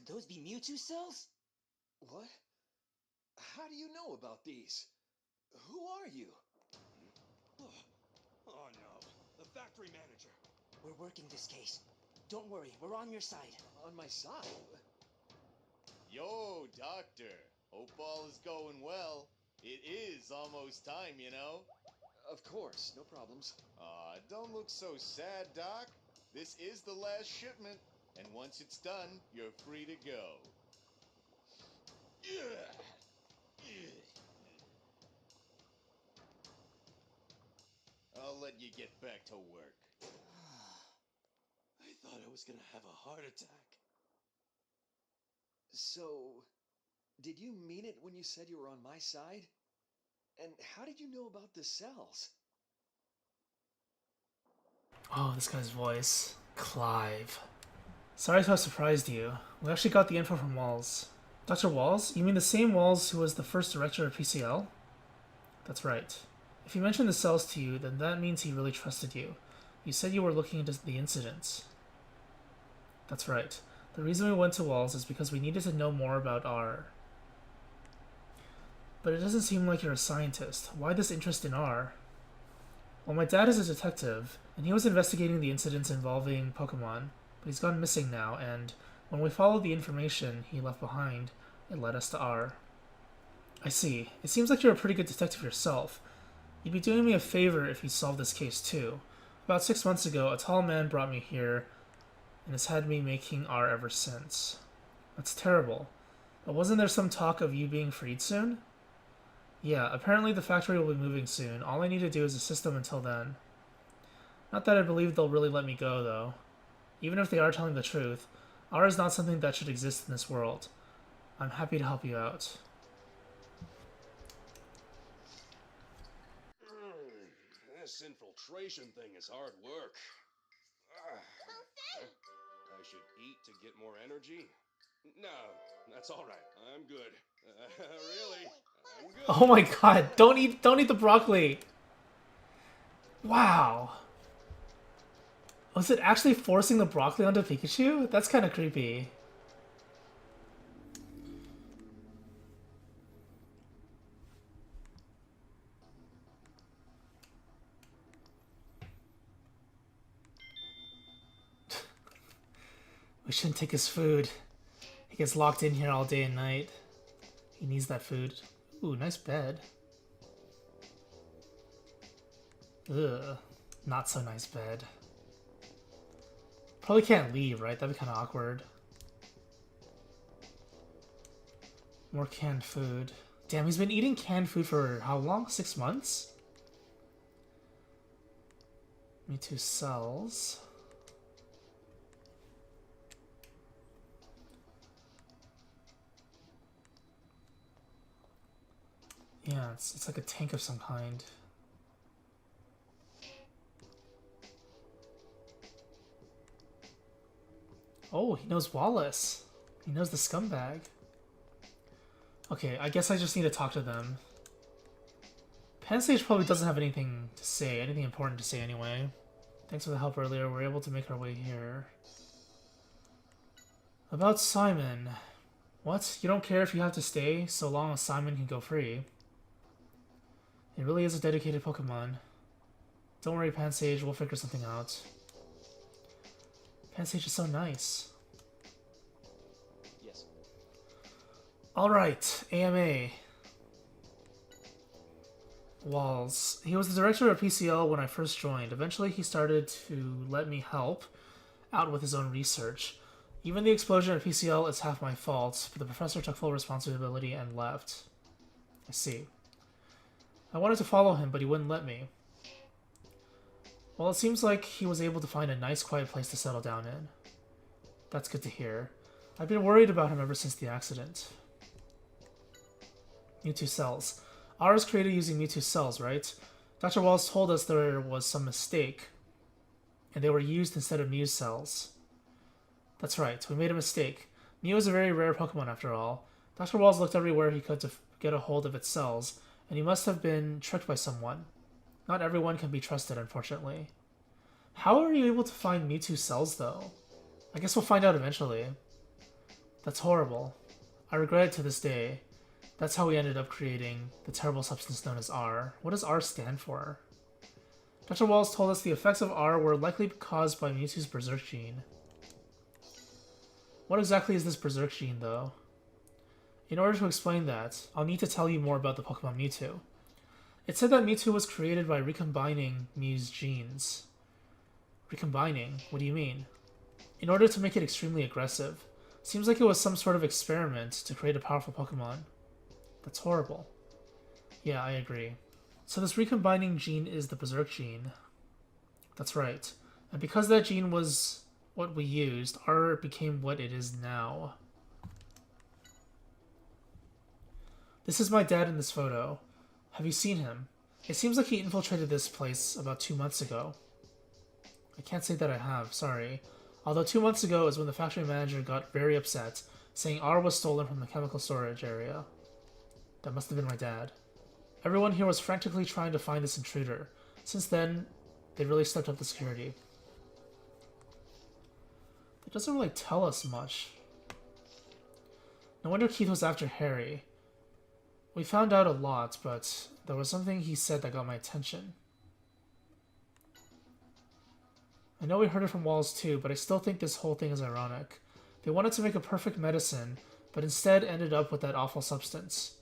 Could those be Mewtwo cells? What? How do you know about these? Who are you? Oh no, the factory manager. We're working this case. Don't worry, we're on your side. On my side? Yo, Doctor. Hope all is going well. It is almost time, you know. Of course, no problems. Don't look so sad, Doc. This is the last shipment, and once it's done, you're free to go. I'll let you get back to work. I thought I was gonna have a heart attack. So, did you mean it when you said you were on my side? And how did you know about the cells? Oh, this guy's voice. Clive. Sorry to have surprised you. We actually got the info from Walls. Dr. Walls? You mean the same Walls who was the first director of PCL? That's right. If he mentioned the cells to you, then that means he really trusted you. You said you were looking into the incident. That's right. The reason we went to Walls is because we needed to know more about R. But it doesn't seem like you're a scientist. Why this interest in R? Well, my dad is a detective, and he was investigating the incidents involving Pokemon, but he's gone missing now, and when we followed the information he left behind, it led us to R. I see. It seems like you're a pretty good detective yourself. You'd be doing me a favor if you solved this case too. About 6 months ago, a tall man brought me here, and has had me making R ever since. That's terrible. But wasn't there some talk of you being freed soon? Yeah, apparently the factory will be moving soon. All I need to do is assist them until then. Not that I believe they'll really let me go, though. Even if they are telling the truth, R is not something that should exist in this world. I'm happy to help you out. This infiltration thing is hard work. I should eat to get more energy? No, that's all right. I'm good. Really, I'm good. Oh my god, don't eat the broccoli. Wow. Was it actually forcing the broccoli onto Pikachu? That's kind of creepy. We shouldn't take his food. He gets locked in here all day and night. He needs that food. Ooh, nice bed. Ugh, not so nice bed. Probably can't leave, right? That'd be kind of awkward. More canned food. Damn, he's been eating canned food for how long? 6 months? Mewtwo cells. Yeah, it's like a tank of some kind. Oh, he knows Wallace. He knows the scumbag. Okay, I guess I just need to talk to them. Pansage probably doesn't have anything to say, anything important to say anyway. Thanks for the help earlier. We're able to make our way here. About Simon. What? You don't care if you have to stay, so long as Simon can go free? It really is a dedicated Pokemon. Don't worry, Pansage, we'll figure something out. Pansage is so nice. Yes. Alright, AMA. Walls. He was the director of PCL when I first joined. Eventually he started to let me help out with his own research. Even the explosion at PCL is half my fault, but the professor took full responsibility and left. I see. I wanted to follow him, but he wouldn't let me. Well, it seems like he was able to find a nice, quiet place to settle down in. That's good to hear. I've been worried about him ever since the accident. Mewtwo cells. R is created using Mewtwo cells, right? Dr. Walls told us there was some mistake, and they were used instead of Mew cells. That's right, we made a mistake. Mew is a very rare Pokemon after all. Dr. Walls looked everywhere he could to get a hold of its cells, and he must have been tricked by someone. Not everyone can be trusted, unfortunately. How are you able to find Mewtwo cells, though? I guess we'll find out eventually. That's horrible. I regret it to this day. That's how we ended up creating the terrible substance known as R. What does R stand for? Dr. Walls told us the effects of R were likely caused by Mewtwo's Berserk gene. What exactly is this Berserk gene, though? In order to explain that, I'll need to tell you more about the Pokemon Mewtwo. It said that Mewtwo was created by recombining Mew's genes. Recombining? What do you mean? In order to make it extremely aggressive. Seems like it was some sort of experiment to create a powerful Pokemon. That's horrible. Yeah, I agree. So this recombining gene is the Berserk gene. That's right. And because that gene was what we used, R became what it is now. This is my dad in this photo. Have you seen him? It seems like he infiltrated this place about 2 months ago. I can't say that I have, sorry. Although 2 months ago is when the factory manager got very upset, saying R was stolen from the chemical storage area. That must have been my dad. Everyone here was frantically trying to find this intruder. Since then, they really stepped up the security. It doesn't really tell us much. No wonder Keith was after Harry. We found out a lot, but there was something he said that got my attention. I know we heard it from Walls too, but I still think this whole thing is ironic. They wanted to make a perfect medicine, but instead ended up with that awful substance.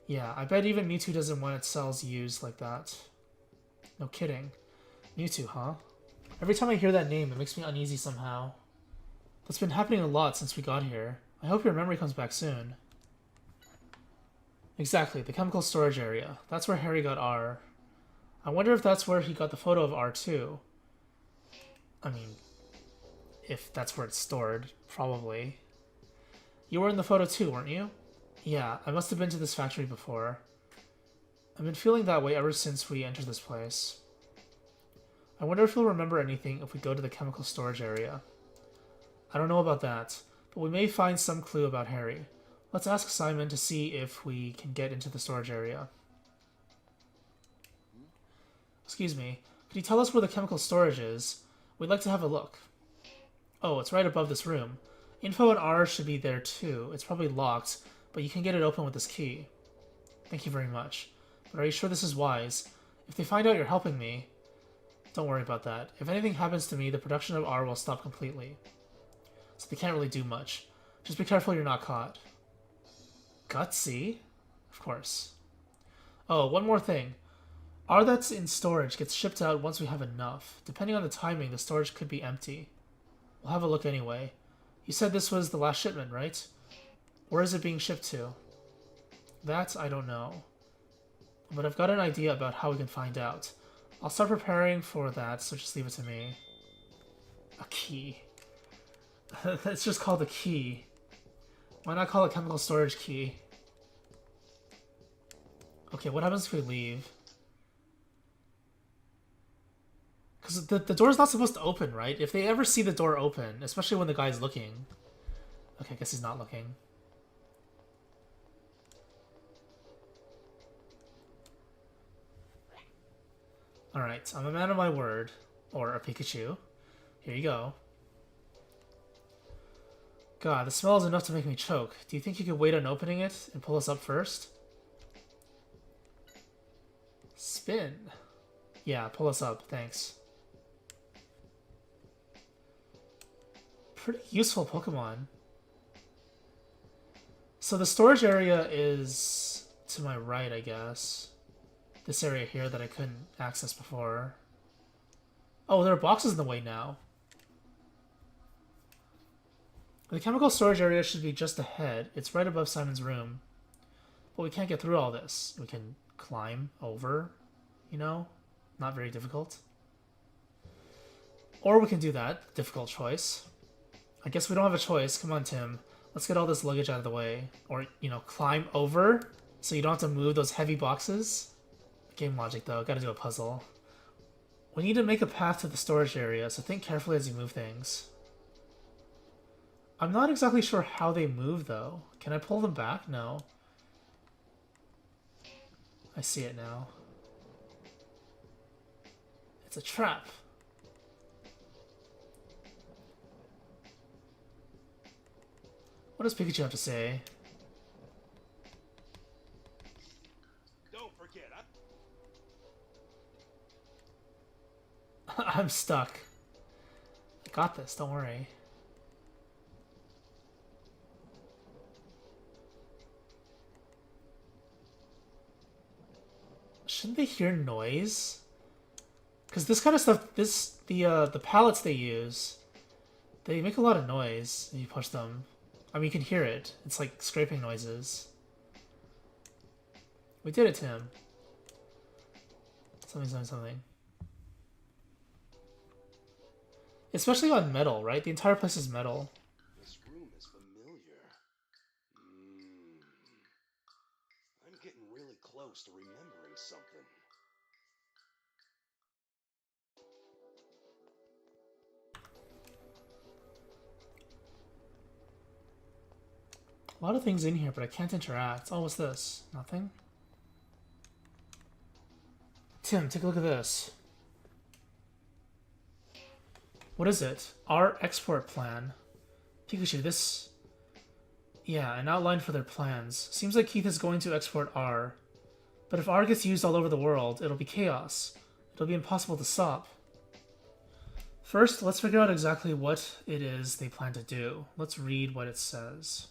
Yeah, I bet even Mewtwo doesn't want its cells used like that. No kidding. Mewtwo, huh? Every time I hear that name, it makes me uneasy somehow. That's been happening a lot since we got here. I hope your memory comes back soon. Exactly, the chemical storage area. That's where Harry got R. I wonder if that's where he got the photo of R too. I mean, if that's where it's stored, probably. You were in the photo too, weren't you? Yeah, I must have been to this factory before. I've been feeling that way ever since we entered this place. I wonder if you'll remember anything if we go to the chemical storage area. I don't know about that, but we may find some clue about Harry. Let's ask Simon to see if we can get into the storage area. Excuse me, could you tell us where the chemical storage is? We'd like to have a look. Oh, it's right above this room. Info and R should be there too. It's probably locked, but you can get it open with this key. Thank you very much. But are you sure this is wise? If they find out you're helping me... Don't worry about that. If anything happens to me, the production of R will stop completely. So they can't really do much. Just be careful you're not caught. Gutsy? Of course. Oh, one more thing. R that's in storage gets shipped out once we have enough. Depending on the timing, the storage could be empty. We'll have a look anyway. You said this was the last shipment, right? Where is it being shipped to? That I don't know. But I've got an idea about how we can find out. I'll start preparing for that, so just leave it to me. A key. It's just called a key. Why not call it chemical storage key? Okay, what happens if we leave? Because the door's not supposed to open, right? If they ever see the door open, especially when the guy's looking... Okay, I guess he's not looking. Alright, I'm a man of my word. Or a Pikachu. Here you go. God, the smell is enough to make me choke. Do you think you could wait on opening it and pull us up first? Spin. Yeah, pull us up, thanks. Pretty useful Pokemon. So the storage area is to my right, I guess. This area here that I couldn't access before. Oh, there are boxes in the way now. The chemical storage area should be just ahead. It's right above Simon's room. But we can't get through all this. We can climb over, you know? Not very difficult. Or we can do that. Difficult choice. I guess we don't have a choice. Come on, Tim. Let's get all this luggage out of the way. Or, you know, climb over so you don't have to move those heavy boxes. Game logic, though. Gotta do a puzzle. We need to make a path to the storage area, so think carefully as you move things. I'm not exactly sure how they move, though. Can I pull them back? No. I see it now. It's a trap. What does Pikachu have to say? Don't forget, I'm stuck. I got this, don't worry. Shouldn't they hear noise? Because this kind of stuff, the pallets they use, they make a lot of noise if you push them. I mean, you can hear it. It's like scraping noises. We did it, Tim. Something. Especially on metal, right? The entire place is metal. this room is familiar. I'm getting really close to remembering something. A lot of things in here, but I can't interact. Oh, what's this? Nothing? Tim, take a look at this. What is it? Our export plan. Pikachu, this... Yeah, an outline for their plans. Seems like Keith is going to export R. But if R gets used all over the world, it'll be chaos. It'll be impossible to stop. First, let's figure out exactly what it is they plan to do. Let's read what it says.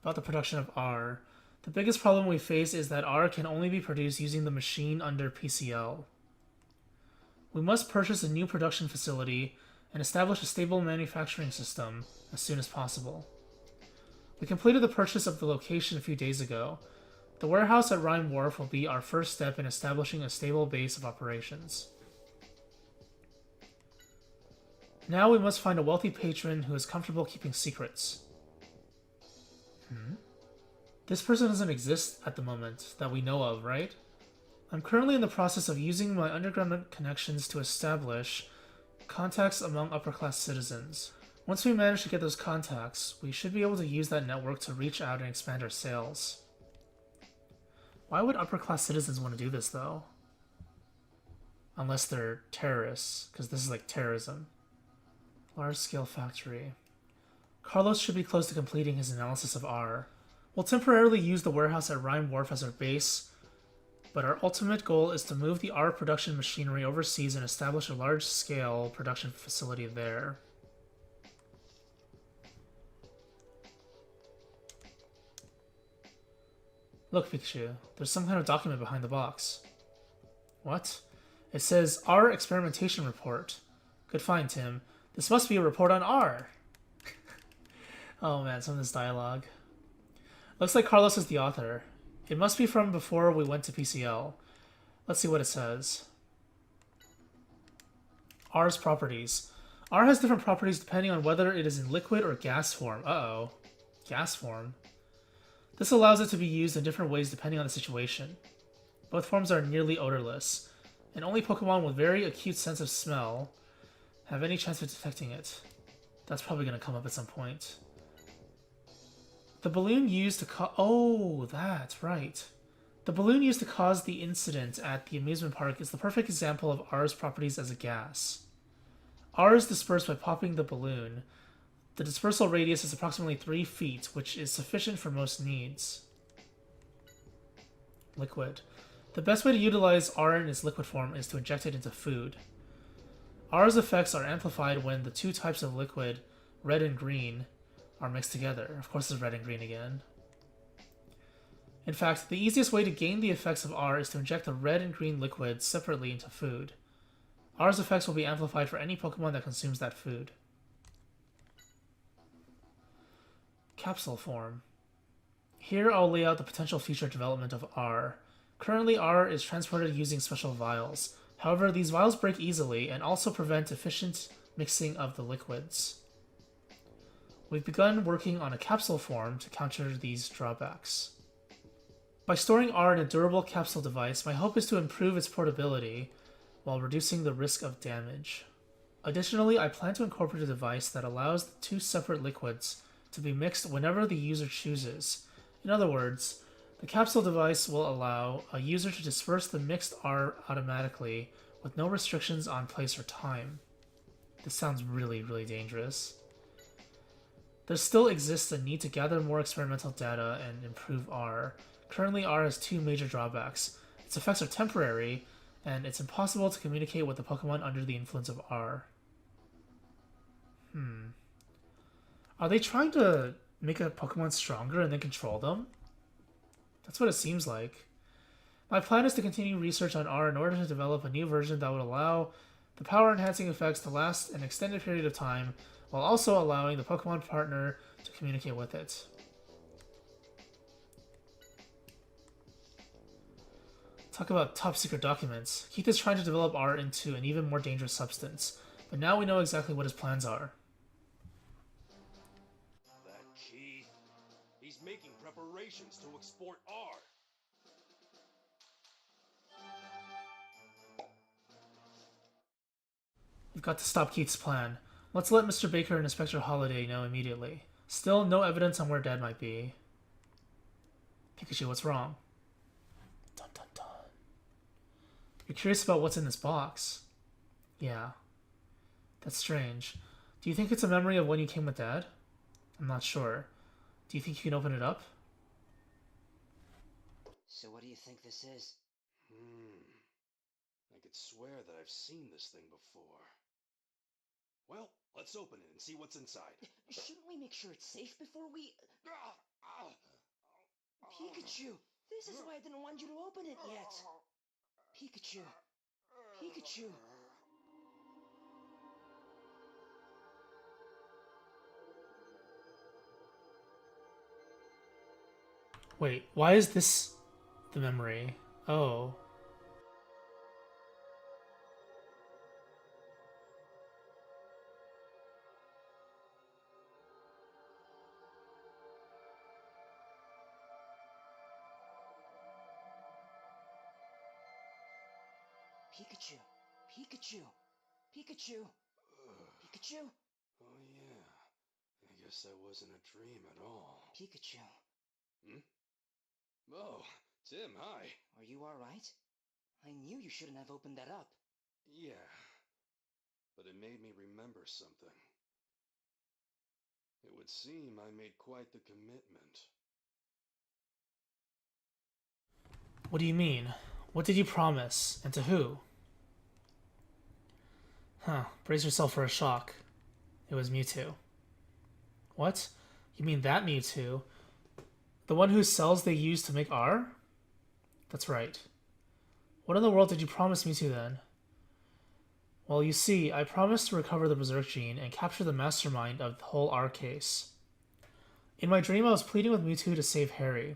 About the production of R. The biggest problem we face is that R can only be produced using the machine under PCL. We must purchase a new production facility and establish a stable manufacturing system as soon as possible. We completed the purchase of the location a few days ago. The warehouse at Ryme Wharf will be our first step in establishing a stable base of operations. Now we must find a wealthy patron who is comfortable keeping secrets. This person doesn't exist at the moment that we know of, right? I'm currently in the process of using my underground connections to establish contacts among upper-class citizens. Once we manage to get those contacts, we should be able to use that network to reach out and expand our sales. Why would upper-class citizens want to do this, though? Unless they're terrorists, because this is like terrorism. Large-scale factory. Carlos should be close to completing his analysis of R. We'll temporarily use the warehouse at Ryme Wharf as our base, but our ultimate goal is to move the R production machinery overseas and establish a large-scale production facility there. Look, Pikachu, there's some kind of document behind the box. What? It says R experimentation report. Good find, Tim. This must be a report on R. Oh man, some of this dialogue. Looks like Carlos is the author. It must be from before we went to PCL. Let's see what it says. R's properties. R has different properties depending on whether it is in liquid or gas form. Uh-oh. Gas form. This allows it to be used in different ways depending on the situation. Both forms are nearly odorless, and only Pokemon with very acute sense of smell have any chance of detecting it. That's probably going to come up at some point. The balloon used to oh, that's right. The balloon used to cause the incident at the amusement park is the perfect example of R's properties as a gas. R is dispersed by popping the balloon. The dispersal radius is approximately 3 feet, which is sufficient for most needs. Liquid. The best way to utilize R in its liquid form is to inject it into food. R's effects are amplified when the two types of liquid, red and green, are mixed together. Of course, it's red and green again. In fact, the easiest way to gain the effects of R is to inject the red and green liquids separately into food. R's effects will be amplified for any Pokemon that consumes that food. Capsule form. Here I'll lay out the potential future development of R. Currently, R is transported using special vials. However, these vials break easily and also prevent efficient mixing of the liquids. We've begun working on a capsule form to counter these drawbacks. By storing R in a durable capsule device, my hope is to improve its portability while reducing the risk of damage. Additionally, I plan to incorporate a device that allows the two separate liquids to be mixed whenever the user chooses. In other words, the capsule device will allow a user to disperse the mixed R automatically with no restrictions on place or time. This sounds really, really dangerous. There still exists a need to gather more experimental data and improve R. Currently, R has two major drawbacks. Its effects are temporary, and it's impossible to communicate with the Pokemon under the influence of R. Are they trying to make a Pokemon stronger and then control them? That's what it seems like. My plan is to continue research on R in order to develop a new version that would allow the power-enhancing effects to last an extended period of time, while also allowing the Pokemon partner to communicate with it. Talk about top-secret documents. Keith is trying to develop R into an even more dangerous substance, but now we know exactly what his plans are. That Keith. He's making preparations to export R. We've got to stop Keith's plan. Let's let Mr. Baker and Inspector Holliday know immediately. Still, no evidence on where Dad might be. Pikachu, what's wrong? Dun dun dun. You're curious about what's in this box? Yeah. That's strange. Do you think it's a memory of when you came with Dad? I'm not sure. Do you think you can open it up? So what do you think this is? I could swear that I've seen this thing before. Well, let's open it and see what's inside. Shouldn't we make sure it's safe before we... Pikachu! This is why I didn't want you to open it yet! Pikachu! Pikachu! Wait, why is this the memory? Oh. Pikachu! Pikachu! Pikachu! Pikachu! Oh yeah, I guess that wasn't a dream at all. Pikachu. Oh, Tim, hi. Are you alright? I knew you shouldn't have opened that up. Yeah, but it made me remember something. It would seem I made quite the commitment. What do you mean? What did you promise? And to who? Huh, brace yourself for a shock. It was Mewtwo. What? You mean that Mewtwo? The one whose cells they used to make R? That's right. What in the world did you promise Mewtwo then? Well, you see, I promised to recover the Berserk gene and capture the mastermind of the whole R case. In my dream, I was pleading with Mewtwo to save Harry.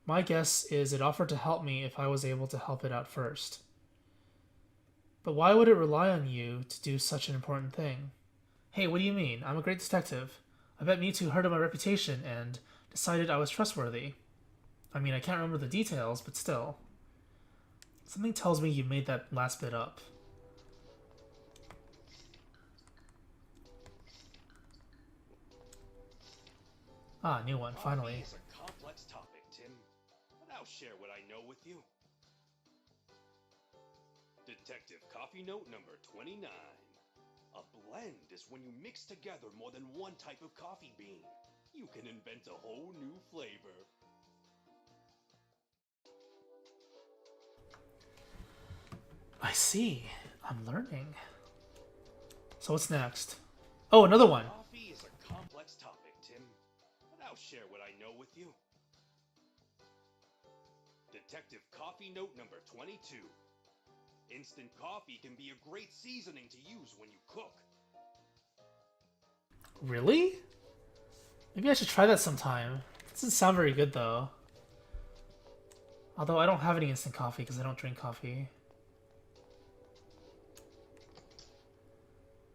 My guess is it offered to help me if I was able to help it out first. But why would it rely on you to do such an important thing? Hey, what do you mean? I'm a great detective. I bet Mewtwo heard of my reputation and decided I was trustworthy. I mean, I can't remember the details, but still. Something tells me you made that last bit up. Ah, new one, finally. Coffee is a complex topic, Tim, but I'll share what I know with you. Detective Coffee Note number 29. A blend is when you mix together more than one type of coffee bean. You can invent a whole new flavor. I see. I'm learning. So what's next? Oh, another one. Coffee is a complex topic, Tim, but I'll share what I know with you. Detective Coffee Note number 22. Instant coffee can be a great seasoning to use when you cook. Really? Maybe I should try that sometime. It doesn't sound very good though. Although I don't have any instant coffee because I don't drink coffee.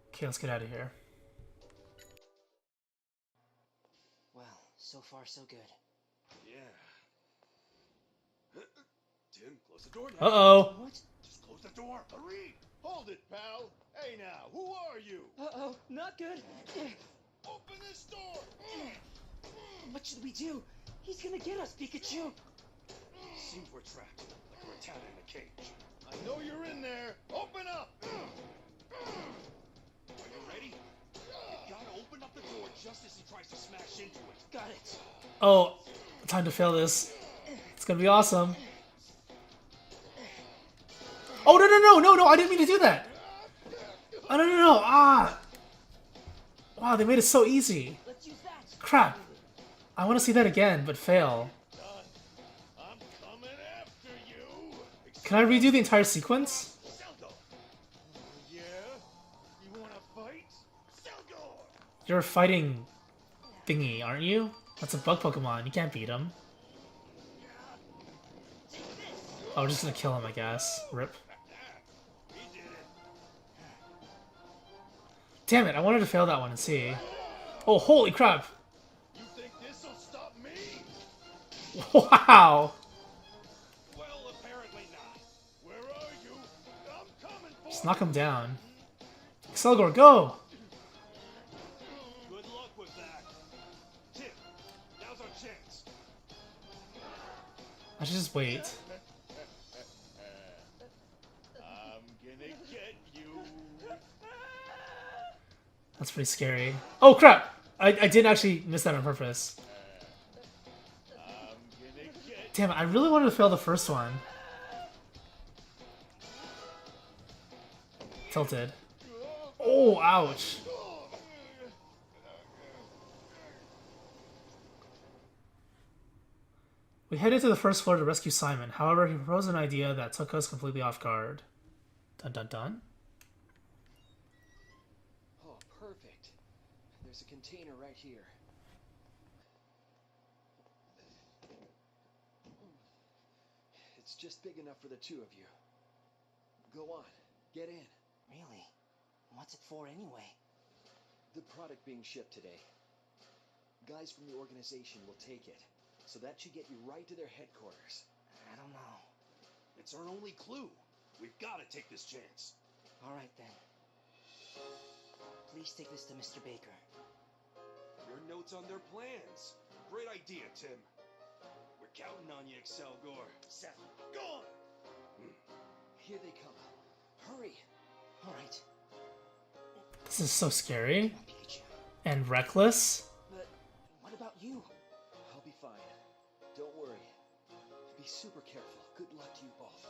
Okay, let's get out of here. Well, so far so good. Yeah. Tim, close the door now. Uh-oh. What? Just close the door. Hurry! Hold it, pal. Hey now, who are you? Uh-oh, not good. Open this door! What should we do? He's gonna get us, Pikachu. Seems we're trapped, like a rattata in a cage. I know you're in there. Open up! Are you ready? You gotta open up the door just as he Oh, time to fail this. It's gonna be awesome. Oh, no, I didn't mean to do that. Oh, no. Ah. Wow, they made it so easy. Let's use that. Crap. I want to see that again, but fail. I'm coming after you. Can I redo the entire sequence? Yeah? You wanna fight? Selgor! You're a fighting thingy, aren't you? That's a bug Pokemon. You can't beat him. Oh, we're just gonna kill him, I guess. Rip. He did it. Damn it, I wanted to fail that one and see. Oh, holy crap. You think this'll stop me? Wow. Well, apparently not. Where are you? I'm coming for Just knock him down. Selgor, go! Good luck with that. Tim, now's our chance. I should just wait. I'm gonna get you. That's pretty scary. Oh, crap! I didn't actually miss that on purpose. I'm gonna get Damn it, I really wanted to fail the first one. Tilted. Oh, ouch. We headed to the first floor to rescue Simon. However, he proposed an idea that took us completely off guard. Dun dun dun. Oh, perfect. There's a container right here. It's just big enough for the two of you. Go on, get in. Really? What's it for anyway? The product being shipped today. Guys from the organization will take it, so that should get you right to their headquarters. I don't know. It's our only clue. We've got to take this chance. All right then. Please take this to Mr. Baker. Your notes on their plans. Great idea, Tim. We're counting on you, Excelgor. Seth. Go on! Here they come. Hurry! All right. This is so scary. Come on, Pikachu. And reckless. But what about you? I'll be fine. Don't worry. Be super careful. Good luck to you both.